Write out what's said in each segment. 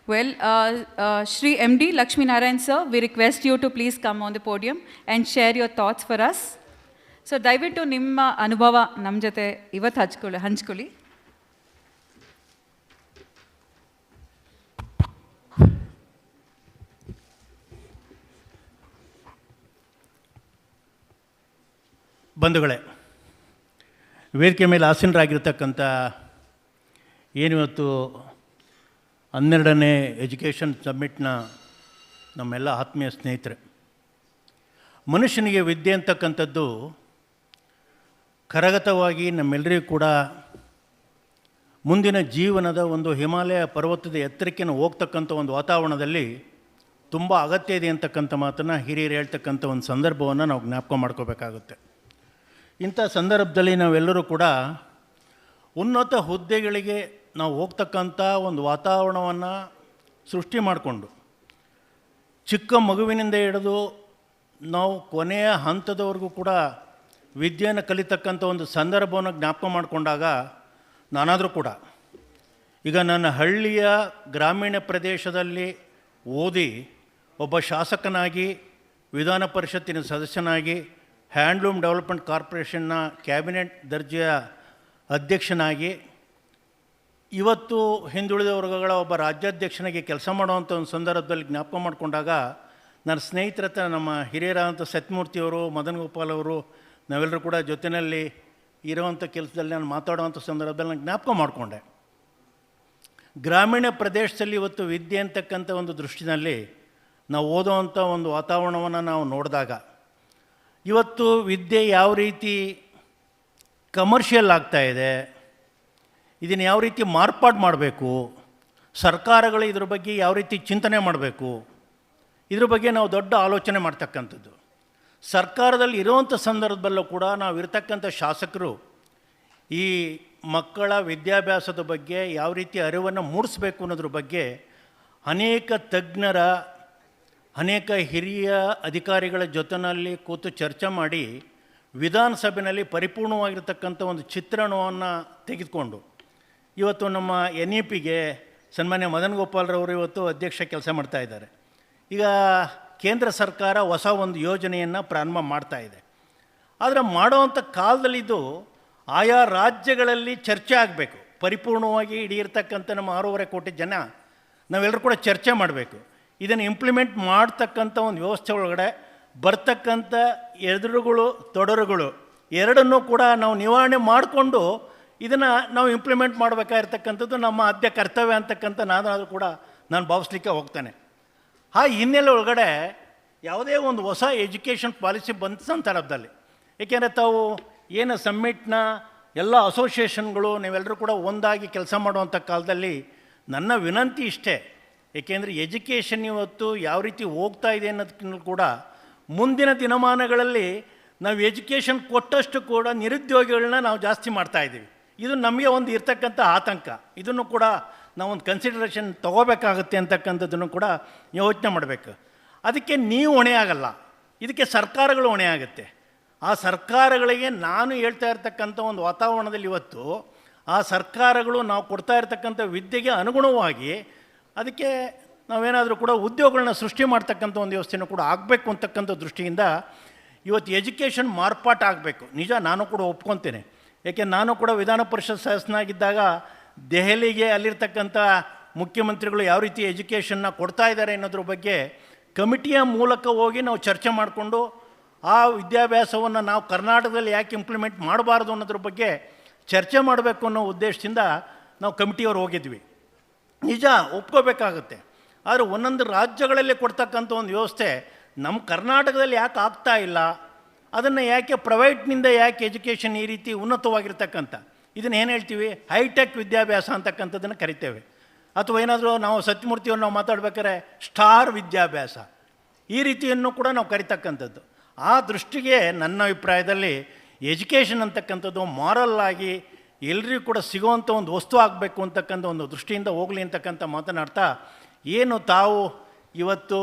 Well, Shri MD Lakshminarayan sir, we request you to please come on the podium and share your thoughts for us. So, ದಯವಿಟ್ಟು ನಿಮ್ಮ ಅನುಭವ ನಮ್ಮ ಜೊತೆ ಇವತ್ತು ಹಂಚ್ಕೊಳ್ಳಿ. ಬಂಧುಗಳೇ, ವೇದಿಕೆ ಮೇಲೆ ಆಸೀನರಾಗಿರ್ತಕ್ಕಂಥ ಏನಿವತ್ತು 12ನೇ ಎಜುಕೇಷನ್ ಸಮ್ಮಿಟ್ನ ನಮ್ಮೆಲ್ಲ ಆತ್ಮೀಯ ಸ್ನೇಹಿತರೆ, ಮನುಷ್ಯನಿಗೆ ವಿದ್ಯೆ ಅಂತಕ್ಕಂಥದ್ದು ಕರಗತವಾಗಿ ನಮ್ಮೆಲ್ಲರಿಗೂ ಕೂಡ ಮುಂದಿನ ಜೀವನದ ಒಂದು ಹಿಮಾಲಯ ಪರ್ವತದ ಎತ್ತರಕ್ಕೆ ಹೋಗ್ತಕ್ಕಂಥ ಒಂದು ವಾತಾವರಣದಲ್ಲಿ ತುಂಬ ಅಗತ್ಯ ಇದೆ ಅಂತಕ್ಕಂಥ ಮಾತನ್ನು ಹಿರಿಯರು ಹೇಳ್ತಕ್ಕಂಥ ಒಂದು ಸಂದರ್ಭವನ್ನು ನಾವು ಜ್ಞಾಪಕ ಮಾಡ್ಕೋಬೇಕಾಗುತ್ತೆ. ಇಂಥ ಸಂದರ್ಭದಲ್ಲಿ ನಾವೆಲ್ಲರೂ ಕೂಡ ಉನ್ನತ ಹುದ್ದೆಗಳಿಗೆ ನಾವು ಹೋಗ್ತಕ್ಕಂಥ ಒಂದು ವಾತಾವರಣವನ್ನು ಸೃಷ್ಟಿ ಮಾಡಿಕೊಂಡು ಚಿಕ್ಕ ಮಗುವಿನಿಂದ ಹಿಡಿದು ನಾವು ಕೊನೆಯ ಹಂತದವರೆಗೂ ಕೂಡ ವಿದ್ಯೆಯನ್ನು ಕಲಿತಕ್ಕಂಥ ಒಂದು ಸಂದರ್ಭವನ್ನು ಜ್ಞಾಪಕ ಮಾಡಿಕೊಂಡಾಗ ನಾನಾದರೂ ಕೂಡ ಈಗ ನನ್ನ ಹಳ್ಳಿಯ ಗ್ರಾಮೀಣ ಪ್ರದೇಶದಲ್ಲಿ ಓದಿ ಒಬ್ಬ ಶಾಸಕನಾಗಿ, ವಿಧಾನ ಪರಿಷತ್ತಿನ ಸದಸ್ಯನಾಗಿ, ಹ್ಯಾಂಡ್ಲೂಮ್ ಡೆವಲಪ್ಮೆಂಟ್ ಕಾರ್ಪೊರೇಷನ್ನ ಕ್ಯಾಬಿನೆಟ್ ದರ್ಜೆಯ ಅಧ್ಯಕ್ಷನಾಗಿ, ಇವತ್ತು ಹಿಂದುಳಿದ ವರ್ಗಗಳ ಒಬ್ಬ ರಾಜ್ಯಾಧ್ಯಕ್ಷನಾಗಿ ಕೆಲಸ ಮಾಡುವಂಥ ಒಂದು ಸಂದರ್ಭದಲ್ಲಿ ಜ್ಞಾಪಕ ಮಾಡಿಕೊಂಡಾಗ ನನ್ನ ಸ್ನೇಹಿತರ ಹತ್ರ ನಮ್ಮ ಹಿರಿಯರಾದಂಥ ಸತ್ಯಮೂರ್ತಿಯವರು, ಮದನ್ ಗೋಪಾಲ್ ಅವರು ನಾವೆಲ್ಲರೂ ಕೂಡ ಜೊತೆಯಲ್ಲಿ ಇರುವಂಥ ಕೆಲಸದಲ್ಲಿ ನಾನು ಮಾತಾಡುವಂಥ ಸಂದರ್ಭದಲ್ಲಿ ನಾನು ಜ್ಞಾಪಕ ಮಾಡಿಕೊಂಡೆ. ಗ್ರಾಮೀಣ ಪ್ರದೇಶದಲ್ಲಿ ಇವತ್ತು ವಿದ್ಯೆ ಅಂತಕ್ಕಂಥ ಒಂದು ದೃಷ್ಟಿನಲ್ಲಿ ನಾವು ಓದೋವಂಥ ಒಂದು ವಾತಾವರಣವನ್ನು ನಾವು ನೋಡಿದಾಗ ಇವತ್ತು ವಿದ್ಯೆ ಯಾವ ರೀತಿ ಕಮರ್ಷಿಯಲ್ ಆಗ್ತಾಯಿದೆ, ಇದನ್ನು ಯಾವ ರೀತಿ ಮಾರ್ಪಾಡು ಮಾಡಬೇಕು, ಸರ್ಕಾರಗಳು ಇದ್ರ ಬಗ್ಗೆ ಯಾವ ರೀತಿ ಚಿಂತನೆ ಮಾಡಬೇಕು, ಇದ್ರ ಬಗ್ಗೆ ನಾವು ದೊಡ್ಡ ಆಲೋಚನೆ ಮಾಡ್ತಕ್ಕಂಥದ್ದು. ಸರ್ಕಾರದಲ್ಲಿ ಇರುವಂಥ ಸಂದರ್ಭದಲ್ಲೂ ಕೂಡ ನಾವು ಇರ್ತಕ್ಕಂಥ ಶಾಸಕರು ಈ ಮಕ್ಕಳ ವಿದ್ಯಾಭ್ಯಾಸದ ಬಗ್ಗೆ ಯಾವ ರೀತಿ ಅರಿವನ್ನು ಮೂಡಿಸ್ಬೇಕು ಅನ್ನೋದ್ರ ಬಗ್ಗೆ ಅನೇಕ ತಜ್ಞರ, ಅನೇಕ ಹಿರಿಯ ಅಧಿಕಾರಿಗಳ ಜೊತೆಯಲ್ಲಿ ಕೂತು ಚರ್ಚೆ ಮಾಡಿ ವಿಧಾನಸಭೆಯಲ್ಲಿ ಪರಿಪೂರ್ಣವಾಗಿರ್ತಕ್ಕಂಥ ಒಂದು ಚಿತ್ರಣವನ್ನು ತೆಗೆದುಕೊಂಡು ಇವತ್ತು ನಮ್ಮ NEPಗೆ ಸನ್ಮಾನ್ಯ ಮದನ್ ಗೋಪಾಲ್ರವರು ಇವತ್ತು ಅಧ್ಯಕ್ಷ ಕೆಲಸ ಮಾಡ್ತಾಯಿದ್ದಾರೆ. ಈಗ ಕೇಂದ್ರ ಸರ್ಕಾರ ಹೊಸ ಒಂದು ಯೋಜನೆಯನ್ನು ಪ್ರಾರಂಭ ಮಾಡ್ತಾ ಇದೆ. ಆದರೆ ಮಾಡೋವಂಥ ಕಾಲದಲ್ಲಿದ್ದು ಆಯಾ ರಾಜ್ಯಗಳಲ್ಲಿ ಚರ್ಚೆ ಆಗಬೇಕು. ಪರಿಪೂರ್ಣವಾಗಿ ಇಡೀ ಇರ್ತಕ್ಕಂಥ ನಮ್ಮ 6.5 ಕೋಟಿ ಜನ ನಾವೆಲ್ಲರೂ ಕೂಡ ಚರ್ಚೆ ಮಾಡಬೇಕು. ಇದನ್ನು ಇಂಪ್ಲಿಮೆಂಟ್ ಮಾಡ್ತಕ್ಕಂಥ ಒಂದು ವ್ಯವಸ್ಥೆ ಒಳಗಡೆ ಬರ್ತಕ್ಕಂಥ ಎದುರುಗಳು ತೊಡರುಗಳು ಎರಡನ್ನೂ ಕೂಡ ನಾವು ನಿವಾರಣೆ ಮಾಡಿಕೊಂಡು ಇದನ್ನು ನಾವು ಇಂಪ್ಲಿಮೆಂಟ್ ಮಾಡಬೇಕಾಗಿರ್ತಕ್ಕಂಥದ್ದು ನಮ್ಮ ಆದ್ಯ ಕರ್ತವ್ಯ ಅಂತಕ್ಕಂಥ ನಾನಾದರೂ ಕೂಡ ನಾನು ಭಾವಿಸ್ಲಿಕ್ಕೆ ಹೋಗ್ತಾನೆ. ಆ ಹಿನ್ನೆಲೆ ಒಳಗಡೆ ಯಾವುದೇ ಒಂದು ಹೊಸ ಎಜುಕೇಷನ್ ಪಾಲಿಸಿ ಬಂದ ಸಂದರ್ಭದಲ್ಲಿ, ಏಕೆಂದರೆ ತಾವು ಏನು ಸಮ್ಮಿಟ್ನ ಎಲ್ಲ ಅಸೋಸಿಯೇಷನ್ಗಳು ನೀವೆಲ್ಲರೂ ಕೂಡ ಒಂದಾಗಿ ಕೆಲಸ ಮಾಡುವಂಥ ಕಾಲದಲ್ಲಿ ನನ್ನ ವಿನಂತಿ ಇಷ್ಟೇ, ಏಕೆಂದರೆ ಎಜುಕೇಷನ್ ಇವತ್ತು ಯಾವ ರೀತಿ ಹೋಗ್ತಾ ಇದೆ ಅನ್ನೋದಕ್ಕೂ ಕೂಡ ಮುಂದಿನ ದಿನಮಾನಗಳಲ್ಲಿ ನಾವು ಎಜುಕೇಷನ್ ಕೊಟ್ಟಷ್ಟು ಕೂಡ ನಿರುದ್ಯೋಗಿಗಳನ್ನ ನಾವು ಜಾಸ್ತಿ ಮಾಡ್ತಾಯಿದ್ದೀವಿ. ಇದು ನಮಗೆ ಒಂದು ಇರ್ತಕ್ಕಂಥ ಆತಂಕ. ಇದನ್ನು ಕೂಡ ನಾವೊಂದು ಕನ್ಸಿಡರೇಷನ್ ತೊಗೋಬೇಕಾಗುತ್ತೆ ಅಂತಕ್ಕಂಥದ್ದನ್ನು ಕೂಡ ಯೋಚನೆ ಮಾಡಬೇಕು. ಅದಕ್ಕೆ ನೀವು ಹೊಣೆ ಆಗಲ್ಲ, ಇದಕ್ಕೆ ಸರ್ಕಾರಗಳು ಹೊಣೆ ಆಗುತ್ತೆ. ಆ ಸರ್ಕಾರಗಳಿಗೆ ನಾನು ಹೇಳ್ತಾ ಇರ್ತಕ್ಕಂಥ ಒಂದು ವಾತಾವರಣದಲ್ಲಿ ಇವತ್ತು ಆ ಸರ್ಕಾರಗಳು ನಾವು ಕೊಡ್ತಾ ಇರ್ತಕ್ಕಂಥ ವಿದ್ಯೆಗೆ ಅನುಗುಣವಾಗಿ ಅದಕ್ಕೆ ನಾವೇನಾದರೂ ಕೂಡ ಉದ್ಯೋಗಗಳನ್ನ ಸೃಷ್ಟಿ ಮಾಡ್ತಕ್ಕಂಥ ಒಂದು ವ್ಯವಸ್ಥೆನೂ ಕೂಡ ಆಗಬೇಕು ಅಂತಕ್ಕಂಥ ದೃಷ್ಟಿಯಿಂದ ಇವತ್ತು ಎಜುಕೇಷನ್ ಮಾರ್ಪಾಟು ಆಗಬೇಕು. ನಿಜ, ನಾನು ಕೂಡ ಒಪ್ಕೊತೇನೆ. ಏಕೆ ನಾನು ಕೂಡ ವಿಧಾನ ಪರಿಷತ್ ಸದಸ್ಯನಾಗಿದ್ದಾಗ ದೆಹಲಿಗೆ ಅಲ್ಲಿರ್ತಕ್ಕಂಥ ಮುಖ್ಯಮಂತ್ರಿಗಳು ಯಾವ ರೀತಿ ಎಜುಕೇಷನ್ನ ಕೊಡ್ತಾ ಇದ್ದಾರೆ ಅನ್ನೋದ್ರ ಬಗ್ಗೆ ಕಮಿಟಿಯ ಮೂಲಕ ಹೋಗಿ ನಾವು ಚರ್ಚೆ ಮಾಡಿಕೊಂಡು ಆ ವಿದ್ಯಾಭ್ಯಾಸವನ್ನು ನಾವು ಕರ್ನಾಟಕದಲ್ಲಿ ಯಾಕೆ ಇಂಪ್ಲಿಮೆಂಟ್ ಮಾಡಬಾರ್ದು ಅನ್ನೋದ್ರ ಬಗ್ಗೆ ಚರ್ಚೆ ಮಾಡಬೇಕು ಅನ್ನೋ ಉದ್ದೇಶದಿಂದ ನಾವು ಕಮಿಟಿಯವರು ಹೋಗಿದ್ವಿ. ನಿಜ, ಒಪ್ಕೋಬೇಕಾಗುತ್ತೆ. ಆದರೆ ಒಂದೊಂದು ರಾಜ್ಯಗಳಲ್ಲಿ ಕೊಡ್ತಕ್ಕಂಥ ಒಂದು ವ್ಯವಸ್ಥೆ ನಮ್ಮ ಕರ್ನಾಟಕದಲ್ಲಿ ಯಾಕೆ ಆಗ್ತಾ ಇಲ್ಲ, ಅದನ್ನು ಯಾಕೆ ಪ್ರೈವೇಟ್ನಿಂದ ಯಾಕೆ ಎಜುಕೇಷನ್ ಈ ರೀತಿ ಉನ್ನತವಾಗಿರ್ತಕ್ಕಂಥ ಇದನ್ನು ಏನು ಹೇಳ್ತೀವಿ, ಹೈಟೆಕ್ ವಿದ್ಯಾಭ್ಯಾಸ ಅಂತಕ್ಕಂಥದ್ದನ್ನು ಕರಿತೇವೆ. ಅಥವಾ ಏನಾದರೂ ನಾವು ಸತ್ಯಮೂರ್ತಿಯನ್ನು ನಾವು ಮಾತಾಡ್ಬೇಕಾದ್ರೆ ಸ್ಟಾರ್ ವಿದ್ಯಾಭ್ಯಾಸ ಈ ರೀತಿಯನ್ನು ಕೂಡ ನಾವು ಕರಿತಕ್ಕಂಥದ್ದು. ಆ ದೃಷ್ಟಿಗೆ ನನ್ನ ಅಭಿಪ್ರಾಯದಲ್ಲಿ ಎಜುಕೇಷನ್ ಅಂತಕ್ಕಂಥದ್ದು ಮಾರಲ್ ಆಗಿ ಎಲ್ಲರಿಗೂ ಕೂಡ ಸಿಗುವಂಥ ಒಂದು ವಸ್ತು ಆಗಬೇಕು ಅಂತಕ್ಕಂಥ ಒಂದು ದೃಷ್ಟಿಯಿಂದ ಹೋಗಲಿ ಅಂತಕ್ಕಂಥ ಮಾತನಾಡ್ತಾ, ಏನು ತಾವು ಇವತ್ತು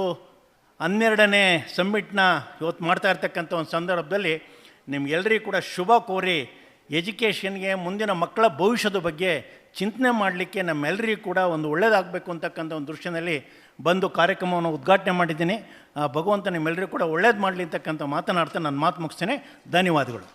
12ನೇ ಸಮ್ಮಿಟ್ನ ಇವತ್ತು ಮಾಡ್ತಾ ಇರ್ತಕ್ಕಂಥ ಒಂದು ಸಂದರ್ಭದಲ್ಲಿ ನಿಮ್ಗೆಲ್ಲರಿಗೂ ಕೂಡ ಶುಭ ಕೋರಿ ಎಜುಕೇಷನ್ಗೆ ಮುಂದಿನ ಮಕ್ಕಳ ಭವಿಷ್ಯದ ಬಗ್ಗೆ ಚಿಂತನೆ ಮಾಡಲಿಕ್ಕೆ ನಮ್ಮೆಲ್ಲರಿಗೂ ಕೂಡ ಒಂದು ಒಳ್ಳೆಯದಾಗಬೇಕು ಅಂತಕ್ಕಂಥ ಒಂದು ದೃಷ್ಟಿಯಲ್ಲಿ ಬಂದು ಕಾರ್ಯಕ್ರಮವನ್ನು ಉದ್ಘಾಟನೆ ಮಾಡಿದ್ದೀನಿ. ಭಗವಂತ ನಿಮ್ಮೆಲ್ಲರಿಗೂ ಕೂಡ ಒಳ್ಳೇದು ಮಾಡಲಿ ಅಂತಕ್ಕಂಥ ಮಾತನಾಡ್ತಾ ನನ್ನ ಮಾತು ಮುಗಿಸ್ತೇನೆ. ಧನ್ಯವಾದಗಳು.